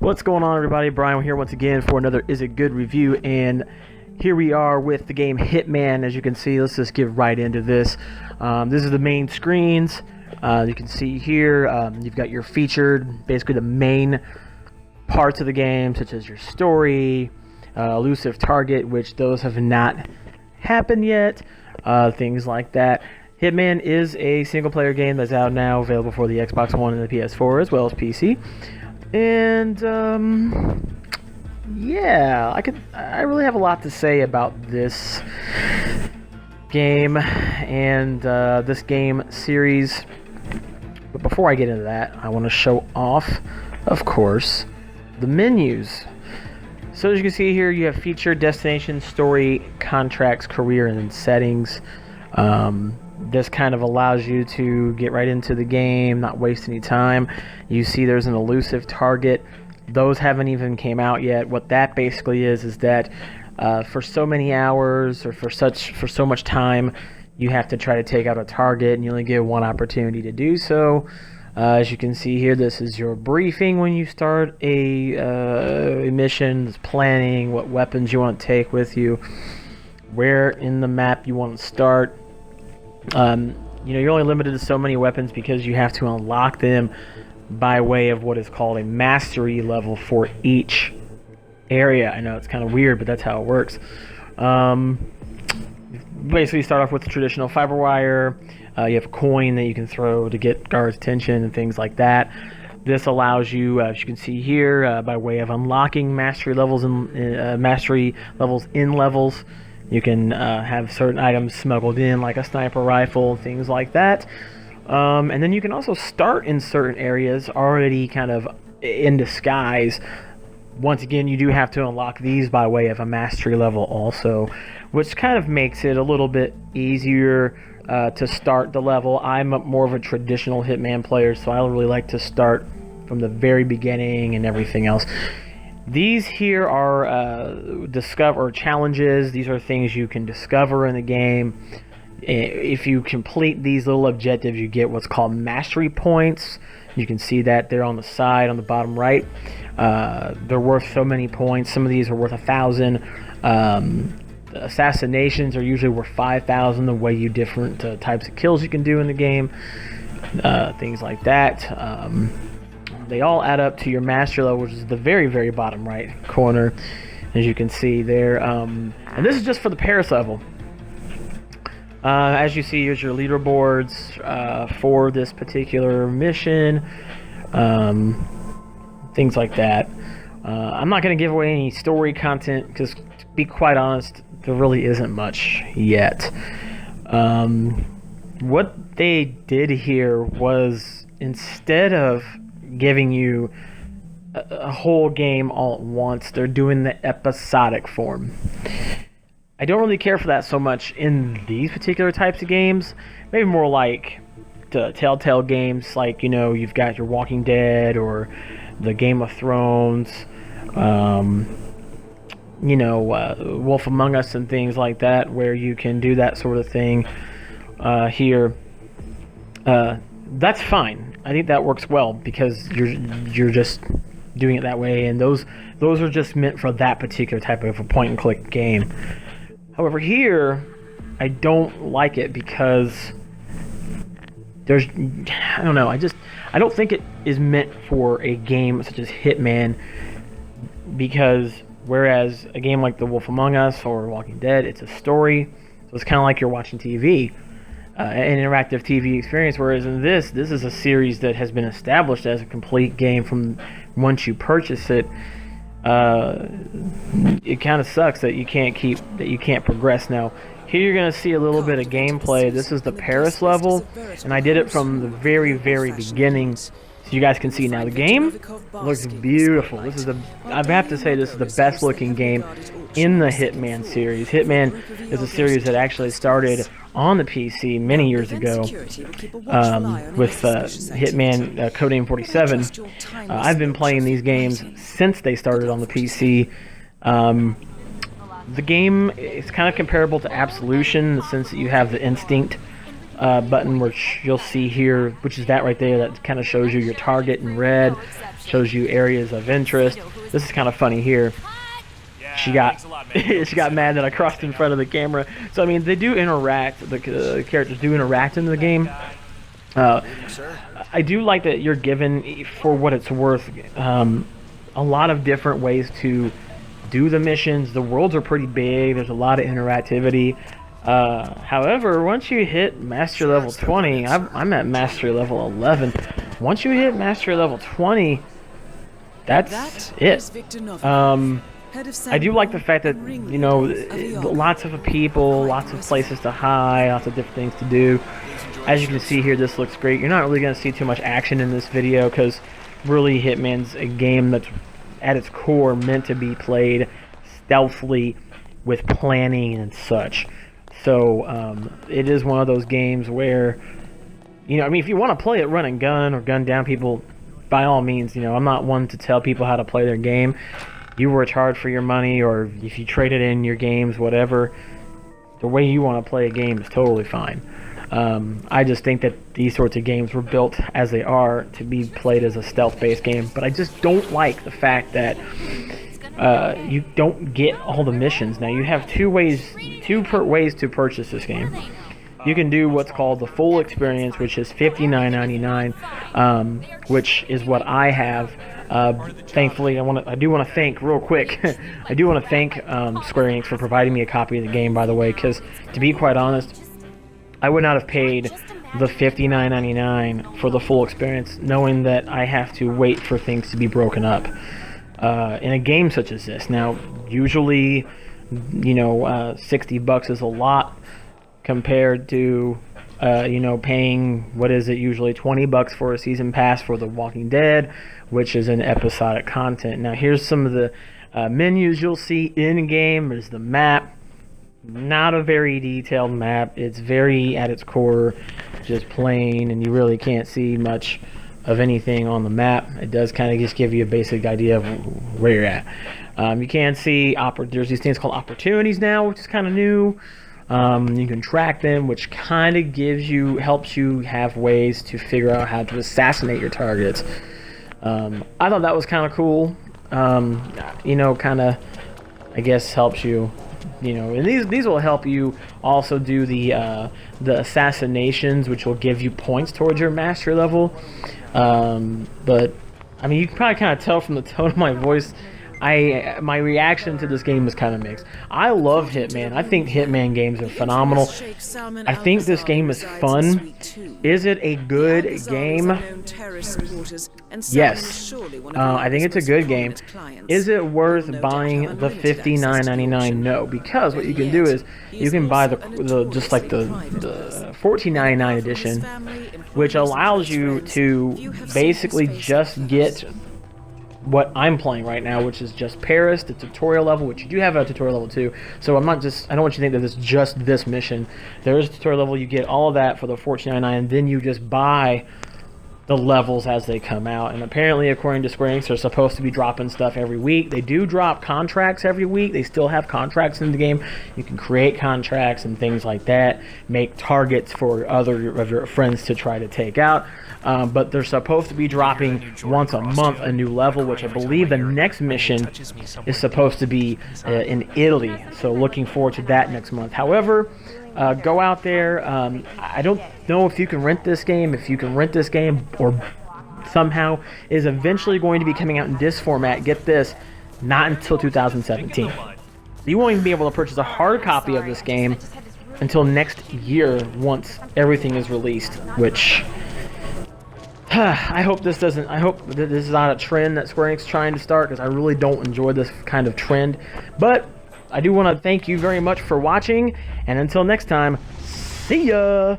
What's going on, everybody? Brian here once again for another Is It Good review, and here we are with the game Hitman. As you can see, let's just get right into this. This is the main screens. You can see here you've got your featured, basically the main parts of the game, such as your story, elusive target, which those have not happened yet, things like that. Hitman is a single-player game that's out now, available for the Xbox One and the PS4 as well as PC. And yeah, I really have a lot to say about this game and this game series. But before I get into that, I want to show off, of course, the menus. So as you can see here, you have featured, destination, story, contracts, career, and settings. This kind of allows you to get right into the game, not waste any time. You see there's an elusive target. Those haven't even came out yet. What that basically is that for so many hours or for so much time, you have to try to take out a target, and you only get one opportunity to do so. As you can see here, this is your briefing when you start a mission. It's planning what weapons you want to take with you, where in the map you want to start. You're only limited to so many weapons because you have to unlock them by way of what is called a mastery level for each area. I know it's kind of weird, but that's how it works. Basically, you start off with the traditional fiber wire. You have a coin that you can throw to get guards' attention and things like that. This allows you, as you can see here, by way of unlocking mastery levels in levels. You can have certain items smuggled in, like a sniper rifle, things like that. And then you can also start in certain areas already kind of in disguise. Once again, you do have to unlock these by way of a mastery level also, which kind of makes it a little bit easier to start the level. I'm more of a traditional Hitman player, so I really like to start from the very beginning and everything else. These here are discover challenges. These are things you can discover in the game. If you complete these little objectives, you get what's called mastery points. You can see that there on the side, on the bottom right. They're worth so many points. Some of these are worth 1,000. Assassinations are usually worth 5,000. The way you different types of kills you can do in the game, things like that. They all add up to your master level, which is the very, very bottom right corner, as you can see there. And this is just for the Paris level. As you see, here's your leaderboards for this particular mission, things like that. I'm not going to give away any story content because, to be quite honest, there really isn't much yet. What they did here was, instead of giving you a whole game all at once, they're doing the episodic form. I don't really care for that so much in these particular types of games. Maybe more like the Telltale games, like, you've got your Walking Dead or the Game of Thrones, Wolf Among Us and things like that, where you can do that sort of thing here. That's fine. I think that works well because you're just doing it that way, and those are just meant for that particular type of a point and click game. However, here I don't like it because I don't know. I don't think it is meant for a game such as Hitman, because whereas a game like The Wolf Among Us or Walking Dead, it's a story, so it's kind of like you're watching TV. An interactive TV experience, whereas in this is a series that has been established as a complete game from once you purchase it. It kind of sucks that you can't progress. Now, here you're going to see a little bit of gameplay. This is the Paris level, and I did it from the very, very beginning, so you guys can see. Now the game looks beautiful. I have to say, this is the best looking game in the Hitman series. Hitman is a series that actually started on the PC many years ago with Hitman Codename 47. I've been playing these games since they started on the PC. The game is kind of comparable to Absolution in the sense that you have the instinct button, which you'll see here, which is that right there that kind of shows you your target in red. shows you areas of interest. This is kind of funny here. She got she got mad that I crossed in front of the camera. So I mean, they do interact. The characters do interact in the game. I do like that you're given, for what it's worth, a lot of different ways to do the missions. The worlds are pretty big. There's a lot of interactivity. However, once you hit Mastery Level 20, I'm at Mastery Level 11. Once you hit Mastery Level 20, that's it. I do like the fact that, you know, lots of people, lots of places to hide, lots of different things to do. As you can see here, this looks great. You're not really going to see too much action in this video because really Hitman's a game that's at its core meant to be played stealthily with planning and such. So it is one of those games where, you know, I mean, if you want to play it run and gun or gun down people, by all means, you know, I'm not one to tell people how to play their game. You work hard for your money, or if you trade it in your games, whatever, the way you want to play a game is totally fine. I just think that these sorts of games were built as they are to be played as a stealth-based game, but I just don't like the fact that you don't get all the missions. Now, you have two ways to purchase this game. You can do what's called the full experience, which is $59.99, which is what I have. Thankfully, I do want to thank real quick. I do want to thank Square Enix for providing me a copy of the game, by the way, because to be quite honest, I would not have paid the $59.99 for the full experience, knowing that I have to wait for things to be broken up in a game such as this. Now, usually, you know, $60 is a lot compared to you know, paying, what is it, usually $20 for a season pass for The Walking Dead, which is an episodic content. Now, here's some of the menus you'll see in game. There's the map. Not a very detailed map. It's very, at its core, just plain, and you really can't see much of anything on the map. It does kind of just give you a basic idea of where you're at. You can see there's these things called opportunities now, which is kind of new. You can track them, which kind of helps you have ways to figure out how to assassinate your targets. I thought that was kind of cool. You know, kind of, I guess, helps you. You know, and these will help you also do the assassinations, which will give you points towards your mastery level. But I mean, you can probably kind of tell from the tone of my voice, my reaction to this game is kind of mixed. I love Hitman. I think Hitman games are phenomenal. I think this game is fun. Is it a good game? Yes. I think it's a good game. Is it worth buying the $59.99? No, because what you can do is you can buy the $14.99 edition, which allows you to basically just get what I'm playing right now, which is just Paris, the tutorial level, which you do have a tutorial level too. So I don't want you to think that it's just this mission. There is a tutorial level. You get all of that for the $14.99, and then you just buy the levels as they come out. And apparently, according to Square Enix, they're supposed to be dropping stuff every week. They do drop contracts every week. They still have contracts in the game. You can create contracts and things like that, make targets for other of your friends to try to take out. But they're supposed to be dropping once a month a new level, which I believe the next mission is supposed to be in Italy. So looking forward to that next month. However, go out there. I don't know if you can rent this game. If you can rent this game, or somehow is eventually going to be coming out in disc format. Get this, not until 2017. You won't even be able to purchase a hard copy of this game until next year once everything is released, which I hope this doesn't. I hope that this is not a trend that Square Enix is trying to start, because I really don't enjoy this kind of trend. But I do want to thank you very much for watching, and until next time, see ya!